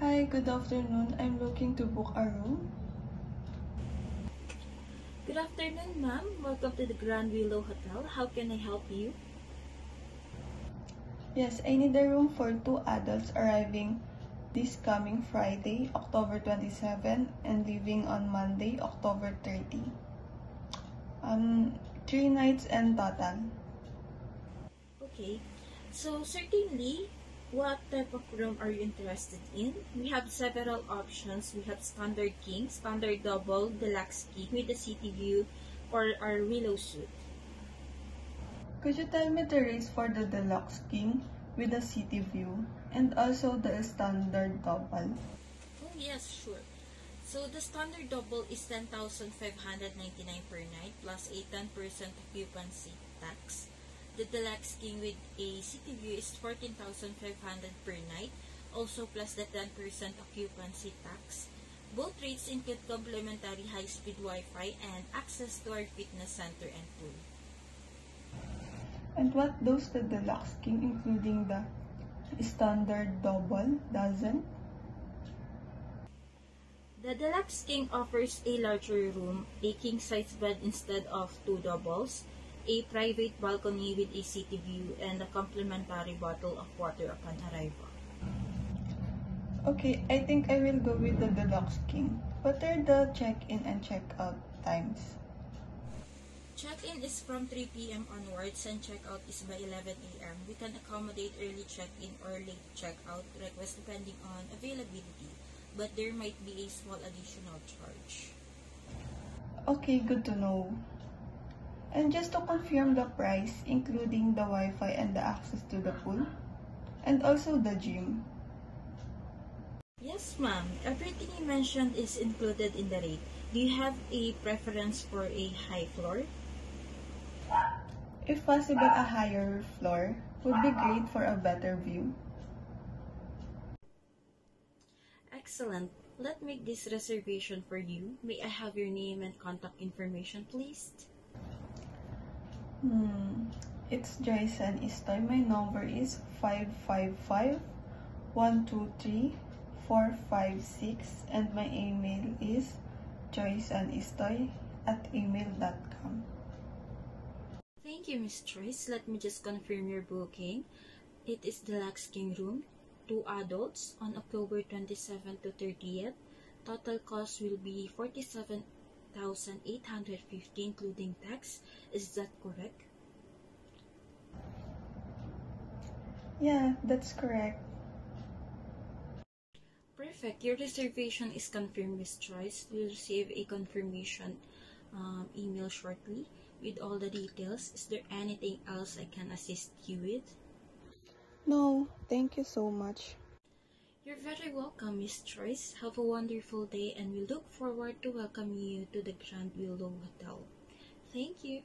Hi, good afternoon. I'm looking to book a room. Good afternoon, ma'am. Welcome to the Grand Willow Hotel. How can I help you? Yes, I need a room for 2 adults arriving this coming Friday, October 27, and leaving on Monday, October 30. 3 nights and total. Okay. So, certainly, what type of room are you interested in? We have several options. We have standard king, standard double, deluxe king with a city view, or our willow suite. Could you tell me the rates for the deluxe king with a city view and also the standard double? Oh, yes, sure. So, the standard double is 10,599 per night plus a 10% occupancy tax. The deluxe king with a city view is 14,500 per night, also plus the 10% occupancy tax. Both rates include complimentary high-speed Wi-Fi and access to our fitness center and pool. And what does the deluxe king including the standard double doesn't? The Deluxe King offers a larger room, a king-size bed instead of 2 doubles, a private balcony with a city view, and a complimentary bottle of water upon arrival. Okay, I think I will go with the deluxe king. What are the check-in and check-out times? Check-in is from 3 p.m. onwards and check-out is by 11 a.m. We can accommodate early check-in or late check-out request depending on availability, but there might be a small additional charge. Okay, good to know. And just to confirm the price, including the Wi-Fi and the access to the pool, and also the gym. Yes, ma'am. Everything you mentioned is included in the rate. Do you have a preference for a high floor? If possible, a higher floor would be great for a better view. Excellent. Let's make this reservation for you. May I have your name and contact information, please? It's Joyce and Istoy. My number is 555-123-456 and my email is joyceanistoy@gmail.com. Thank you, Miss Joyce. Let me just confirm your booking. It is Deluxe King Room, 2 adults on October 27 to 30th. Total cost will be 47,850 including tax. Is that correct? Yeah, that's correct. Perfect. Your reservation is confirmed, Miss Joyce. You'll receive a confirmation email shortly with all the details. Is there anything else I can assist you with? No, thank you so much. You're very welcome, Miss Joyce. Have a wonderful day and we look forward to welcoming you to the Grand Willow Hotel. Thank you.